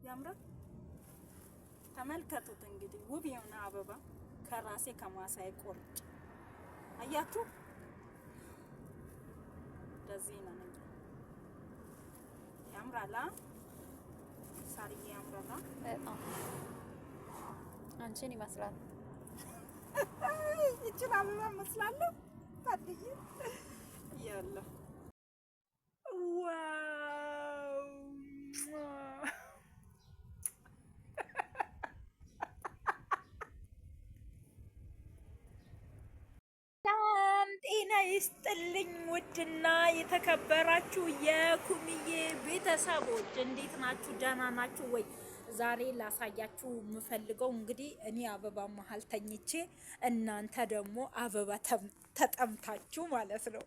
ያምራል። ተመልከቱት እንግዲህ ውብ የሆነ አበባ ከራሴ ከማሳይ ቆርጬ አያችሁ። እንደዚህ ነው እንጂ ያምራላ። ሳርዬ ያምራላ በጣም አንቺን ይመስላል። እቺን አበባ መስላለሁ ታድዬ ያለ ዋው ጤና ይስጥልኝ። ውድና የተከበራችሁ የኩምዬ ቤተሰቦች እንዴት ናችሁ? ደህና ናችሁ ወይ? ዛሬ ላሳያችሁ የምፈልገው እንግዲህ እኔ አበባ መሀል ተኝቼ እናንተ ደግሞ አበባ ተጠምታችሁ ማለት ነው።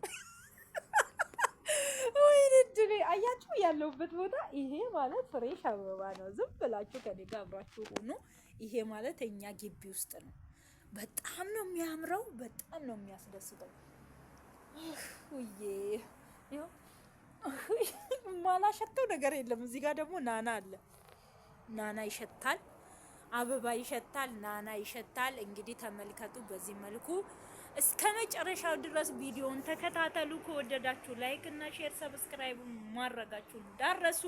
ወይ ድሬ አያችሁ ያለውበት ቦታ ይሄ ማለት ፍሬሽ አበባ ነው። ዝም ብላችሁ ከኔ ጋር አብራችሁ ሆኖ ይሄ ማለት እኛ ግቢ ውስጥ ነው። በጣም ነው የሚያምረው፣ በጣም ነው የሚያስደስተው። ውዬ ይኸው ማላሸተው ነገር የለም። እዚህ ጋር ደግሞ ናና አለ። ናና ይሸታል፣ አበባ ይሸታል፣ ናና ይሸታል። እንግዲህ ተመልከቱ። በዚህ መልኩ እስከ መጨረሻው ድረስ ቪዲዮውን ተከታተሉ። ከወደዳችሁ ላይክ እና ሼር፣ ሰብስክራይብ ማድረጋችሁ እንዳረሱ።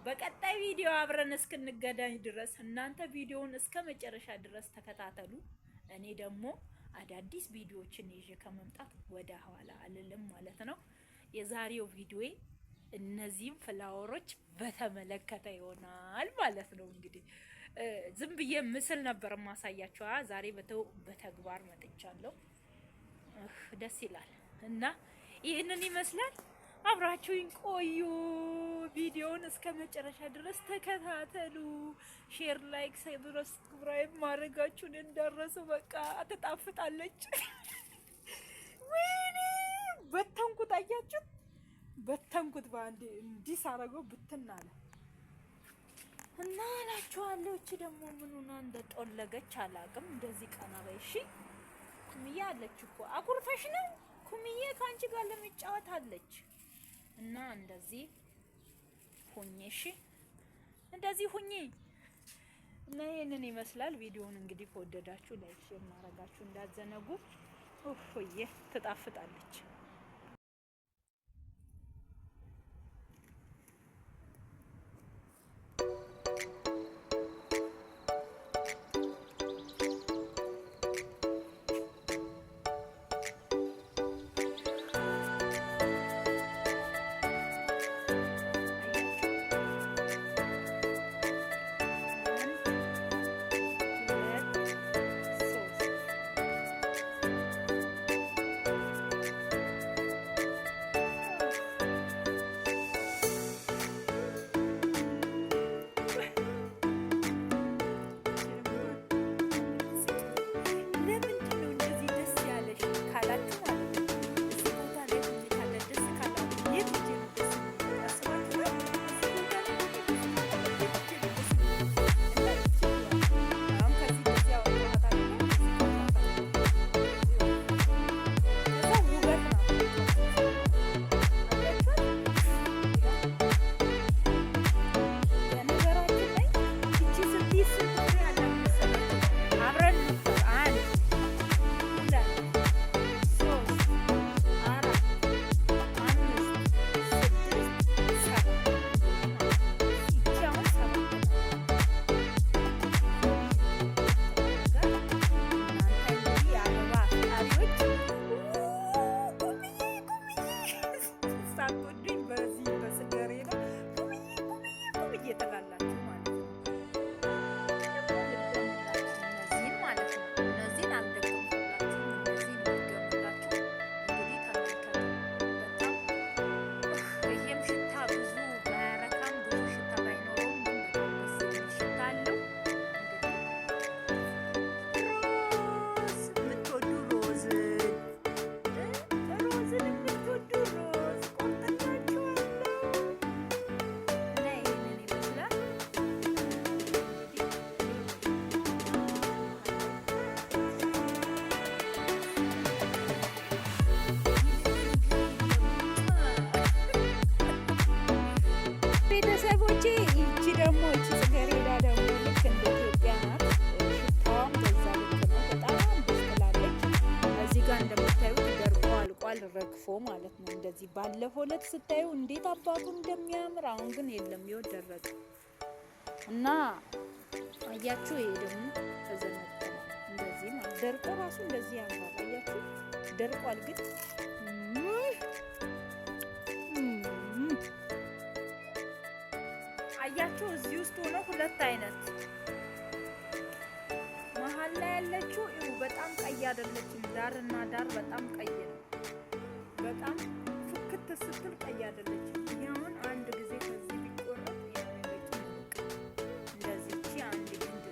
በቀጣይ ቪዲዮ አብረን እስክንገናኝ ድረስ እናንተ ቪዲዮውን እስከ መጨረሻ ድረስ ተከታተሉ። እኔ ደግሞ አዳዲስ ቪዲዮዎችን ይዤ ከመምጣት ወደ ኋላ አልልም ማለት ነው። የዛሬው ቪዲዮ እነዚህም ፍላወሮች በተመለከተ ይሆናል ማለት ነው። እንግዲህ ዝም ብዬ ምስል ነበር ማሳያችሁ። ዛሬ በተግባር መጥቻለሁ። ደስ ይላል እና ይህንን ይመስላል። አብራችሁኝ ቆዩ። ቪዲዮውን እስከ መጨረሻ ድረስ ተከታተሉ። ሼር፣ ላይክ፣ ሰብስክራይብ ማድረጋችሁን እንዳረሱ። በቃ ትጣፍጣለች። ወይኔ በተንኩት፣ አያችሁት? በተንኩት በአንዴ እንዲህ ሳረገው ብትን አለ እና እላችኋለሁ። እቺ ደግሞ ምኑና እንደ ጦለገች አላውቅም። እንደዚህ ቀና በይ እሺ። ኩምዬ አለች እኮ አኩርፈሽ ነው። ኩምዬ ከአንቺ ጋር ለመጫወት አለች እና እንደዚህ ሁኚ እሺ፣ እንደዚህ ሁኚ እና ይሄንን ይመስላል። ቪዲዮውን እንግዲህ ከወደዳችሁ ላይክ ሼር ማድረጋችሁ እንዳዘነጉ። ኦሆዬ ትጣፍጣለች። ደግሞ እቺ ጽጌረዳ ደግሞ ልክ እንደ ኢትዮጵያ ናት። ሽታዋም በዛ ልክ ነው። በጣም ደስ ትላለች። እዚህ ጋር እንደምታዩት ደርቆ አልቋል፣ ረግፎ ማለት ነው። እንደዚህ ባለፈው ዕለት ስታዩ እንዴት አባቱ እንደሚያምር አሁን ግን የለም፣ ይኸው ደረቀ እና አያችሁ። ይሄ ደግሞ ተዘነጠ እንደዚህ ማለት ደርቆ ራሱ እንደዚህ ያምራል። አያችሁ ደርቋል ግን አያችሁ እዚህ ውስጥ ሆኖ ሁለት አይነት መሀል ላይ ያለችው ይኸው በጣም ቀይ አይደለችም። ዳር እና ዳር በጣም ቀይ ነው። በጣም ፍክት ስትል ቀይ አይደለችም። ይሄውን አንድ ጊዜ ከዚህ ቢቆረጥ ያለች እንደዚህ እቺ አንድ ግንድ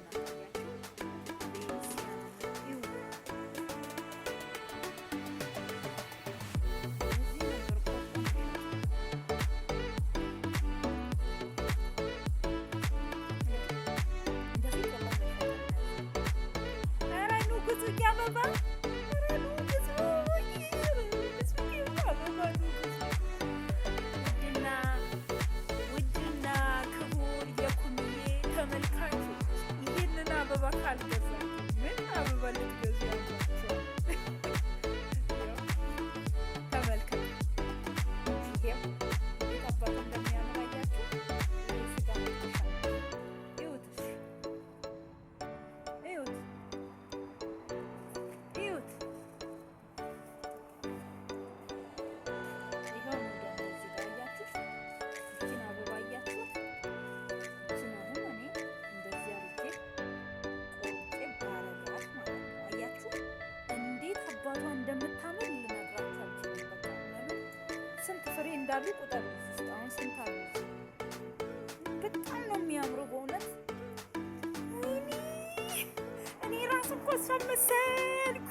ናት። ውድና ክቡር የኩንዬ ተመልካቾች ይህንን አበባ ካልገዛ ምን አበባ ልትገዙ ያሏቸው? ተመልከቱ። ይሄው እንዴት አባቱ እንደሚያምር አያችሁ። ስጋ መጥሻ ይሁት ይሁት ይሁት እንደምታምር ልነግራችሁ አልችልም። በቃ ለምን ስንት ፍሬ እንዳሉ ቁጠሩ። አሁን ስንት አሉ? በጣም ነው የሚያምረው በእውነት። እኔ ራሱ እኮ እሷን መሰልኩ።